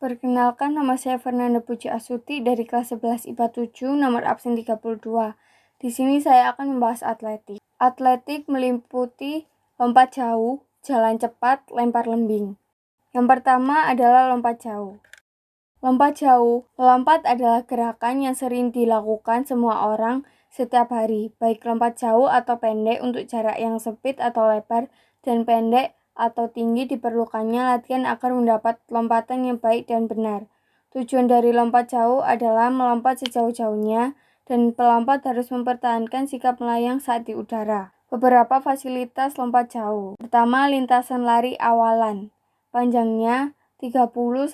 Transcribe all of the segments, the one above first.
Perkenalkan, nama saya Fernanda Puji Astuti dari kelas 11 IPA 7, nomor absen 32. Di sini saya akan membahas atletik. Atletik meliputi lompat jauh, jalan cepat, lempar lembing. Yang pertama adalah lompat jauh. Lompat jauh, melompat adalah gerakan yang sering dilakukan semua orang setiap hari, baik lompat jauh atau pendek untuk jarak yang sempit atau lebar, dan pendek atau tinggi diperlukannya latihan agar mendapat lompatan yang baik dan benar. Tujuan dari lompat jauh adalah melompat sejauh-jauhnya, dan pelompat harus mempertahankan sikap melayang saat di udara. Beberapa fasilitas lompat jauh. Pertama, lintasan lari awalan. Panjangnya 30-40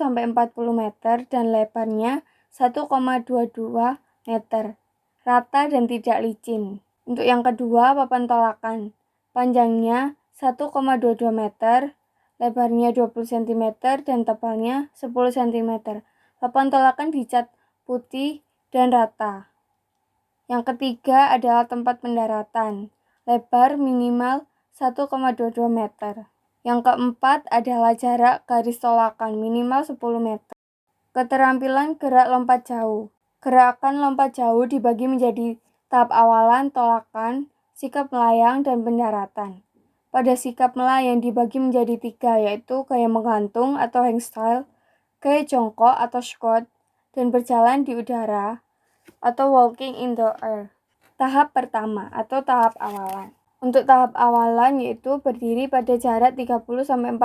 meter dan lebarnya 1,22 meter. Rata dan tidak licin. Untuk yang kedua, papan tolakan. Panjangnya 1,22 meter, lebarnya 20 cm dan tebalnya 10 cm. Papan tolakan dicat putih dan rata. Yang ketiga adalah tempat pendaratan. Lebar minimal 1,22 meter. Yang keempat adalah jarak garis tolakan minimal 10 meter. Keterampilan gerak lompat jauh. Gerakan lompat jauh dibagi menjadi tahap awalan, tolakan, sikap melayang, dan pendaratan. Pada sikap melayang dibagi menjadi 3, yaitu gaya menggantung atau hangstyle, gaya jongkok atau squat, dan berjalan di udara atau walking in the air. Tahap pertama atau tahap awalan. Untuk tahap awalan yaitu berdiri pada jarak 30-40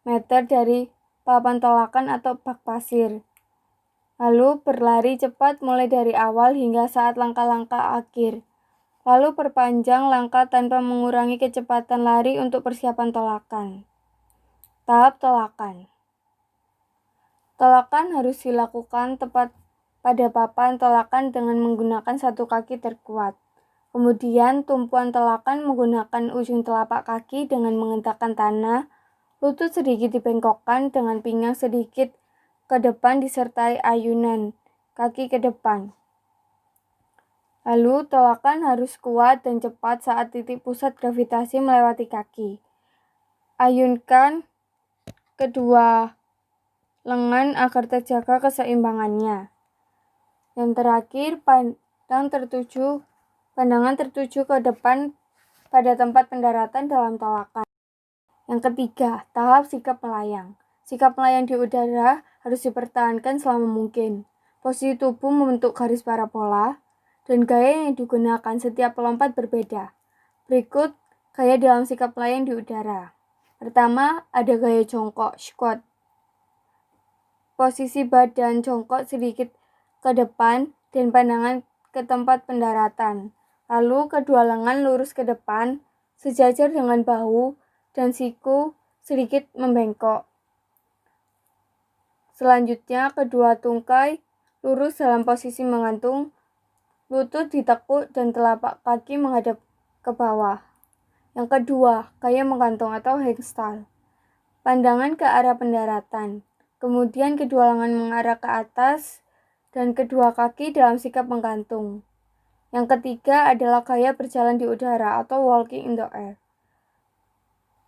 meter dari papan tolakan atau bak pasir. Lalu berlari cepat mulai dari awal hingga saat langkah-langkah akhir. Lalu perpanjang langkah tanpa mengurangi kecepatan lari untuk persiapan tolakan. Tahap tolakan. Tolakan harus dilakukan tepat pada papan tolakan dengan menggunakan satu kaki terkuat. Kemudian tumpuan tolakan menggunakan ujung telapak kaki dengan mengentakkan tanah, lutut sedikit dibengkokkan dengan pinggang sedikit ke depan disertai ayunan kaki ke depan. Lalu tolakan harus kuat dan cepat saat titik pusat gravitasi melewati kaki. Ayunkan kedua lengan agar terjaga keseimbangannya. Yang terakhir, pandangan tertuju ke depan pada tempat pendaratan dalam tolakan. Yang ketiga, tahap sikap melayang. Sikap melayang di udara harus dipertahankan selama mungkin. Posisi tubuh membentuk garis parabola, dan gaya yang digunakan setiap pelompat berbeda. Berikut gaya dalam sikap melayang di udara. Pertama, ada gaya jongkok, squat. Posisi badan jongkok sedikit ke depan dan pandangan ke tempat pendaratan. Lalu kedua lengan lurus ke depan, sejajar dengan bahu dan siku sedikit membengkok. Selanjutnya, kedua tungkai lurus dalam posisi menggantung, lutut ditekuk dan telapak kaki menghadap ke bawah. Yang kedua, gaya menggantung atau hangstyle. Pandangan ke arah pendaratan. Kemudian kedua lengan mengarah ke atas dan kedua kaki dalam sikap menggantung. Yang ketiga adalah gaya berjalan di udara atau walking in the air.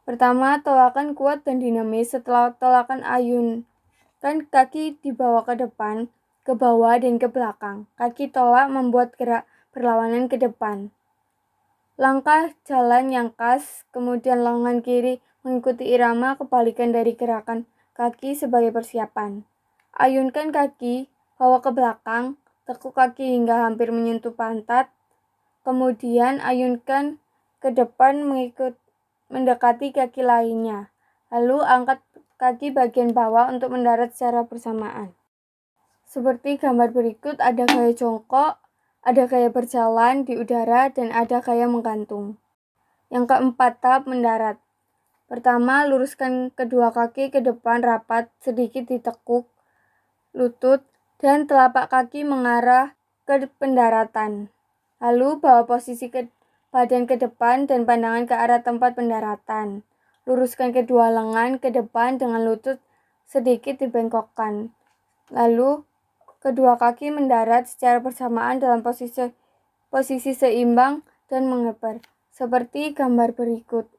Pertama, tolakan kuat dan dinamis. Setelah tolakan ayunkan kaki dibawa ke depan, ke bawah dan ke belakang. Kaki tolak membuat gerak berlawanan ke depan. Langkah jalan yang khas, kemudian lengan kiri mengikuti irama kebalikan dari gerakan kaki sebagai persiapan. Ayunkan kaki, bawa ke belakang, tekuk kaki hingga hampir menyentuh pantat. Kemudian ayunkan ke depan mendekati kaki lainnya. Lalu angkat kaki bagian bawah untuk mendarat secara bersamaan. Seperti gambar berikut, ada gaya jongkok, ada gaya berjalan di udara, dan ada gaya menggantung. Yang keempat, tahap mendarat. Pertama, luruskan kedua kaki ke depan rapat, sedikit ditekuk lutut, dan telapak kaki mengarah ke pendaratan. Lalu bawa posisi badan ke depan dan pandangan ke arah tempat pendaratan. Luruskan kedua lengan ke depan dengan lutut sedikit dibengkokkan. Lalu kedua kaki mendarat secara bersamaan dalam posisi seimbang dan mengeper, seperti gambar berikut.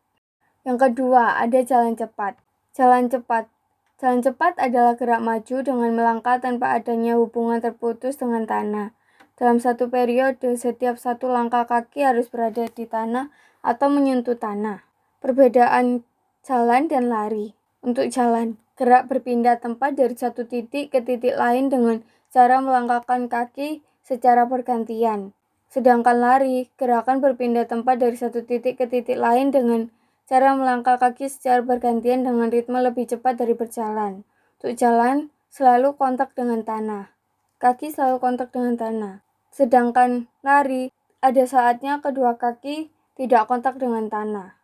Yang kedua, ada jalan cepat. Jalan cepat. Jalan cepat adalah gerak maju dengan melangkah tanpa adanya hubungan terputus dengan tanah. Dalam satu periode, setiap satu langkah kaki harus berada di tanah atau menyentuh tanah. Perbedaan jalan dan lari. Untuk jalan, gerak berpindah tempat dari satu titik ke titik lain dengan cara melangkahkan kaki secara bergantian. Sedangkan lari, gerakan berpindah tempat dari satu titik ke titik lain dengan cara melangkah kaki secara bergantian dengan ritme lebih cepat dari berjalan. Untuk jalan, selalu kontak dengan tanah. Kaki selalu kontak dengan tanah. Sedangkan lari, ada saatnya kedua kaki tidak kontak dengan tanah.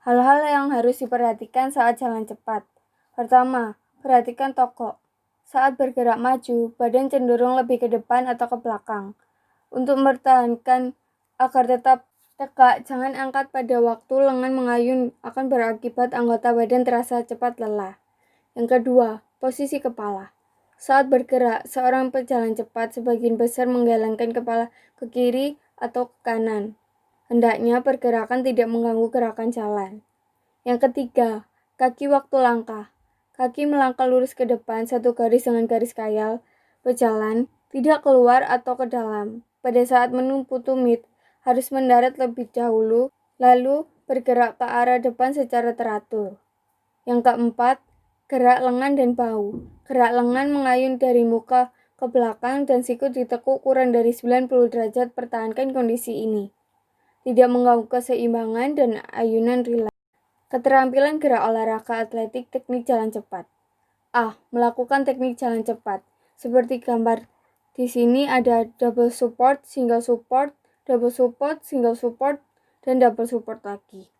Hal-hal yang harus diperhatikan saat jalan cepat. Pertama, perhatikan tokok. Saat bergerak maju, badan cenderung lebih ke depan atau ke belakang. Untuk mempertahankan agar tetap tegak, jangan angkat pada waktu lengan mengayun akan berakibat anggota badan terasa cepat lelah. Yang kedua, posisi kepala. Saat bergerak, seorang pejalan cepat sebagian besar menggelengkan kepala ke kiri atau ke kanan. Hendaknya pergerakan tidak mengganggu gerakan jalan. Yang ketiga, kaki waktu langkah. Kaki melangkah lurus ke depan satu garis dengan garis khayal. Berjalan, tidak keluar atau ke dalam. Pada saat menempuh tumit, harus mendarat lebih dahulu, lalu bergerak ke arah depan secara teratur. Yang keempat, gerak lengan dan bahu. Gerak lengan mengayun dari muka ke belakang dan siku ditekuk kurang dari 90 derajat. Pertahankan kondisi ini. Tidak mengganggu keseimbangan dan ayunan rileks. Keterampilan gerak olahraga atletik teknik jalan cepat. A. Melakukan teknik jalan cepat. Seperti gambar di sini ada double support, single support, double support, single support, dan double support lagi.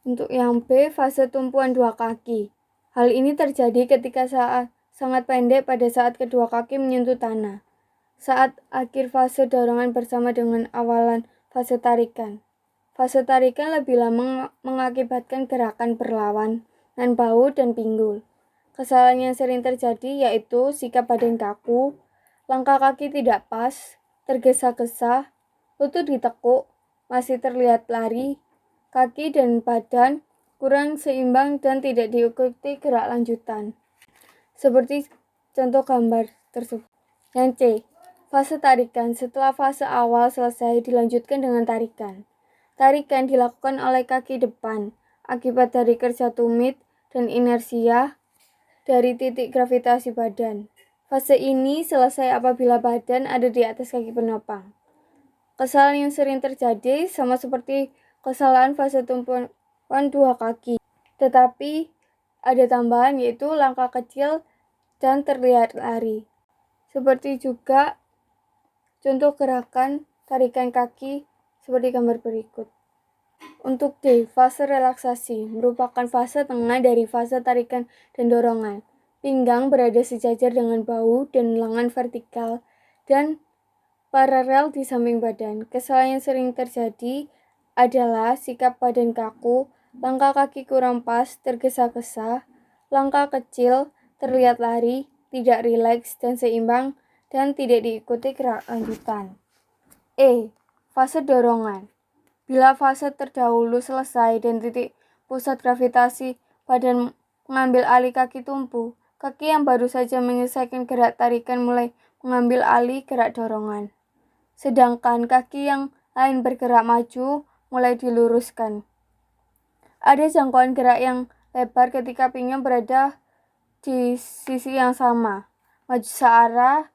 Untuk yang B, fase tumpuan dua kaki. Hal ini terjadi ketika saat sangat pendek pada saat kedua kaki menyentuh tanah. Saat akhir fase dorongan bersama dengan awalan fase tarikan. Fase tarikan lebih lama mengakibatkan gerakan berlawan dengan bahu dan pinggul. Kesalahan yang sering terjadi yaitu sikap badan kaku, langkah kaki tidak pas, tergesa-gesa, lutut ditekuk, masih terlihat lari, kaki dan badan kurang seimbang dan tidak diikuti gerak lanjutan. Seperti contoh gambar tersebut. Yang C, fase tarikan. Setelah fase awal selesai dilanjutkan dengan tarikan. Tarikan dilakukan oleh kaki depan akibat dari kerja tumit dan inersia dari titik gravitasi badan. Fase ini selesai apabila badan ada di atas kaki penopang. Kesalahan yang sering terjadi sama seperti kesalahan fase tumpuan dua kaki, tetapi ada tambahan yaitu langkah kecil dan terlihat lari. Seperti juga contoh gerakan tarikan kaki seperti gambar berikut. Untuk D, fase relaksasi merupakan fase tengah dari fase tarikan dan dorongan. Pinggang berada sejajar dengan bahu dan lengan vertikal dan paralel di samping badan. Kesalahan yang sering terjadi adalah sikap badan kaku, langkah kaki kurang pas, tergesa-gesa, langkah kecil, terlihat lari, tidak rileks dan seimbang, dan tidak diikuti gerak lanjutan. E, fase dorongan. Bila fase terdahulu selesai dan titik pusat gravitasi badan mengambil alih kaki tumpu, kaki yang baru saja menyelesaikan gerak tarikan mulai mengambil alih gerak dorongan. Sedangkan kaki yang lain bergerak maju mulai diluruskan. Ada jangkauan gerak yang lebar ketika pinggang berada di sisi yang sama. Maju searah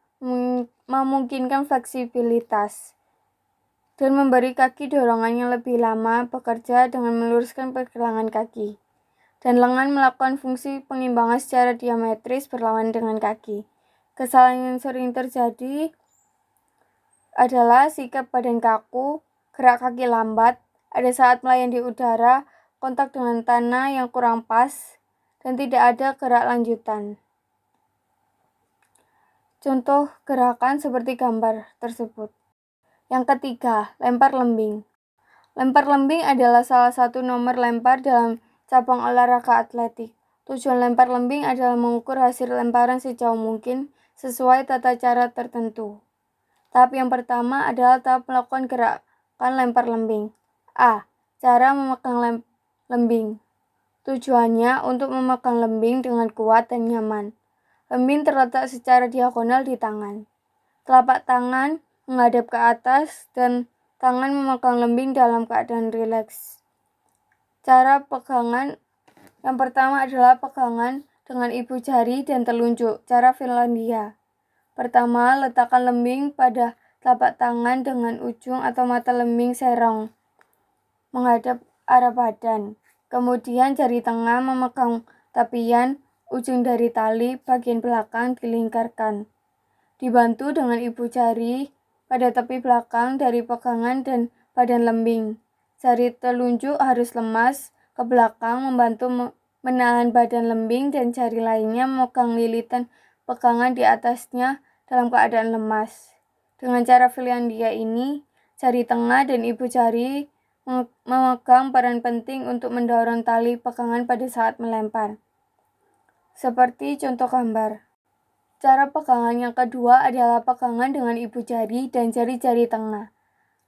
memungkinkan fleksibilitas dan memberi kaki dorongan yang lebih lama bekerja dengan meluruskan pergelangan kaki. Dan lengan melakukan fungsi pengimbangan secara diametris berlawan dengan kaki. Kesalahan yang sering terjadi adalah sikap badan kaku, gerak kaki lambat, ada saat melayang di udara, kontak dengan tanah yang kurang pas, dan tidak ada gerak lanjutan. Contoh gerakan seperti gambar tersebut. Yang ketiga, lempar lembing. Lempar lembing adalah salah satu nomor lempar dalam cabang olahraga atletik. Tujuan lempar lembing adalah mengukur hasil lemparan sejauh mungkin sesuai tata cara tertentu. Tahap yang pertama adalah tahap melakukan gerakan lempar lembing. A. Cara memegang lembing. Tujuannya untuk memegang lembing dengan kuat dan nyaman. Lembing terletak secara diagonal di tangan. Telapak tangan menghadap ke atas dan tangan memegang lembing dalam keadaan rileks. Cara pegangan yang pertama adalah pegangan dengan ibu jari dan telunjuk, cara Finlandia. Pertama, letakkan lembing pada telapak tangan dengan ujung atau mata lembing serong menghadap arah badan. Kemudian jari tengah memegang tapian, ujung dari tali bagian belakang dilingkarkan. Dibantu dengan ibu jari pada tepi belakang dari pegangan dan badan lembing. Jari telunjuk harus lemas ke belakang membantu menahan badan lembing dan jari lainnya memegang lilitan pegangan di atasnya dalam keadaan lemas. Dengan cara Finlandia ini, jari tengah dan ibu jari memegang peran penting untuk mendorong tali pegangan pada saat melempar. Seperti contoh gambar. Cara pegangan yang kedua adalah pegangan dengan ibu jari dan jari-jari tengah.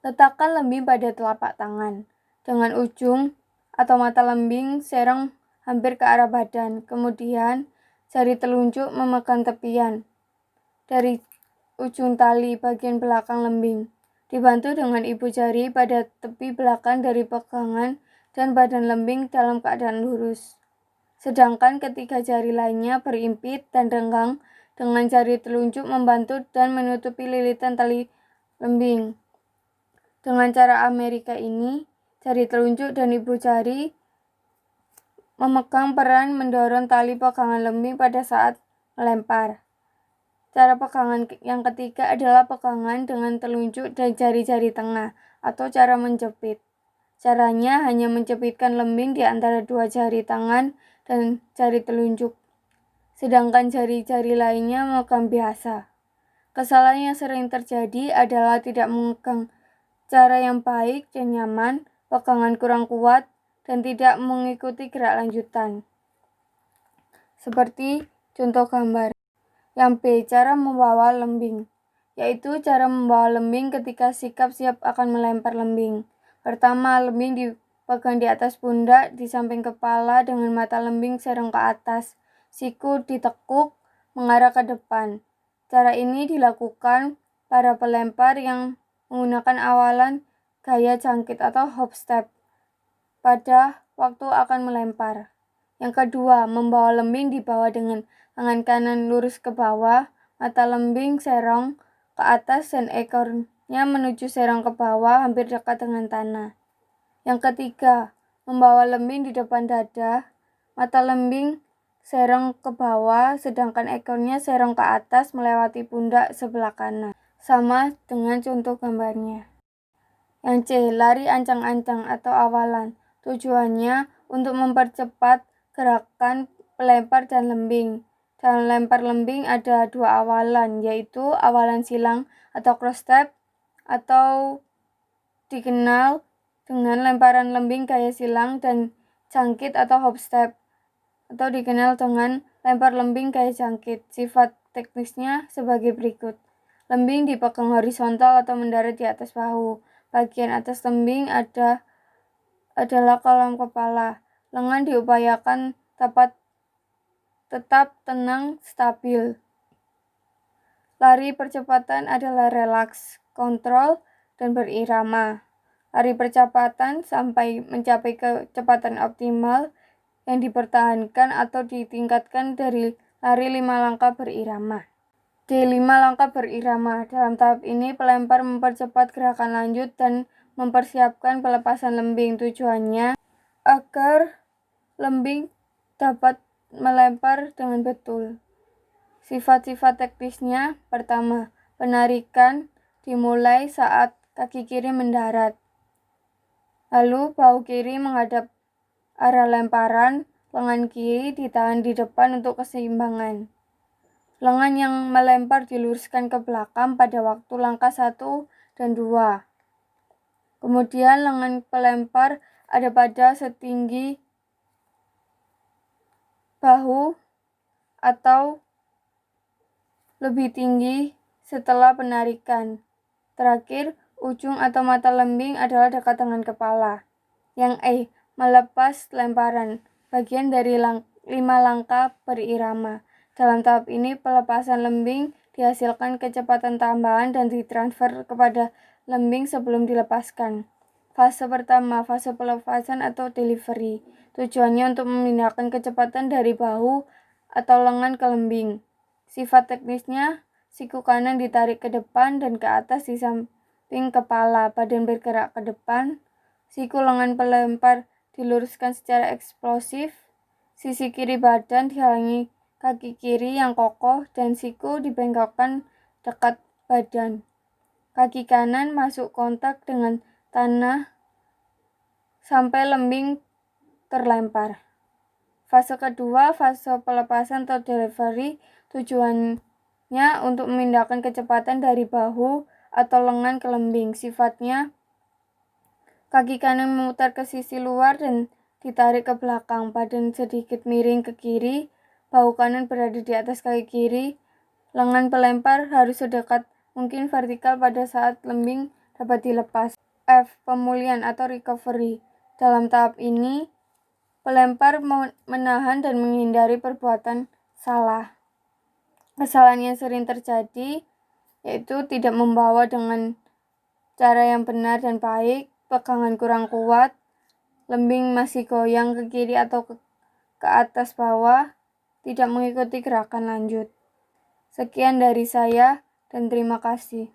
Letakkan lembing pada telapak tangan, dengan ujung atau mata lembing serong hampir ke arah badan. Kemudian, jari telunjuk memegang tepian dari ujung tali bagian belakang lembing. Dibantu dengan ibu jari pada tepi belakang dari pegangan dan badan lembing dalam keadaan lurus. Sedangkan ketiga jari lainnya berimpit dan renggang dengan jari telunjuk membantu dan menutupi lilitan tali lembing. Dengan cara Amerika ini, jari telunjuk dan ibu jari memegang peran mendorong tali pegangan lembing pada saat melempar. Cara pegangan yang ketiga adalah pegangan dengan telunjuk dan jari-jari tengah atau cara menjepit. Caranya hanya menjepitkan lembing di antara dua jari tangan dan jari telunjuk, sedangkan jari-jari lainnya memegang biasa. Kesalahan yang sering terjadi adalah tidak memegang cara yang baik dan nyaman, pegangan kurang kuat, dan tidak mengikuti gerak lanjutan. Seperti contoh gambar. Yang B, cara membawa lembing, yaitu cara membawa lembing ketika sikap siap akan melempar lembing. Pertama, lembing dipegang di atas pundak, di samping kepala dengan mata lembing serong ke atas. Siku ditekuk mengarah ke depan. Cara ini dilakukan para pelempar yang menggunakan awalan gaya jangkit atau hop step pada waktu akan melempar. Yang kedua, membawa lembing dibawa dengan tangan kanan lurus ke bawah, mata lembing serong ke atas dan ekornya menuju serong ke bawah hampir dekat dengan tanah. Yang ketiga, membawa lembing di depan dada, mata lembing serong ke bawah sedangkan ekornya serong ke atas melewati pundak sebelah kanan. Sama dengan contoh gambarnya. Yang C, lari ancang-ancang atau awalan. Tujuannya untuk mempercepat gerakan pelempar dan lembing. Dalam lempar lembing ada dua awalan, yaitu awalan silang atau cross step atau dikenal dengan lemparan lembing gaya silang, dan jangkit atau hop step atau dikenal dengan lempar lembing gaya jangkit. Sifat teknisnya sebagai berikut. Lembing dipegang horizontal atau mendarat di atas bahu. Bagian atas lembing adalah kolam kepala. Lengan diupayakan tetap tenang, stabil. Lari percepatan adalah relaks, kontrol, dan berirama. Lari percepatan sampai mencapai kecepatan optimal yang dipertahankan atau ditingkatkan dari lari 5 langkah berirama. D. 5 langkah berirama. Dalam tahap ini, pelempar mempercepat gerakan lanjut dan mempersiapkan pelepasan lembing. Tujuannya agar lembing dapat melempar dengan betul. Sifat-sifat teknisnya, pertama, penarikan dimulai saat kaki kiri mendarat. Lalu bahu kiri menghadap arah lemparan, lengan kiri ditahan di depan untuk keseimbangan. Lengan yang melempar diluruskan ke belakang pada waktu langkah 1 dan 2. Kemudian lengan pelempar ada pada setinggi bahu atau lebih tinggi setelah penarikan. Terakhir, ujung atau mata lembing adalah dekat dengan kepala. Yang E, melepas lemparan. bagian dari 5 langkah berirama. Dalam tahap ini, pelepasan lembing dihasilkan kecepatan tambahan dan ditransfer kepada lembing sebelum dilepaskan. Fase pertama, fase pelepasan atau delivery. Tujuannya untuk memindahkan kecepatan dari bahu atau lengan ke lembing. Sifat teknisnya, siku kanan ditarik ke depan dan ke atas di samping kepala, badan bergerak ke depan. Siku lengan pelempar diluruskan secara eksplosif, sisi kiri badan dihalangi kaki kiri yang kokoh dan siku dibengkokkan dekat badan. Kaki kanan masuk kontak dengan tanah sampai lembing terlempar. Fase kedua, fase pelepasan atau delivery, tujuannya untuk memindahkan kecepatan dari bahu atau lengan ke lembing. Sifatnya, kaki kanan memutar ke sisi luar dan ditarik ke belakang, badan sedikit miring ke kiri, bahu kanan berada di atas kaki kiri, lengan pelempar harus sedekat mungkin vertikal pada saat lembing dapat dilepas. F. Pemulihan atau recovery. Dalam tahap ini, pelempar menahan dan menghindari perbuatan salah. Kesalahan yang sering terjadi yaitu tidak membawa dengan cara yang benar dan baik, pegangan kurang kuat, lembing masih goyang ke kiri atau ke atas bawah, tidak mengikuti gerakan lanjut. Sekian dari saya dan terima kasih.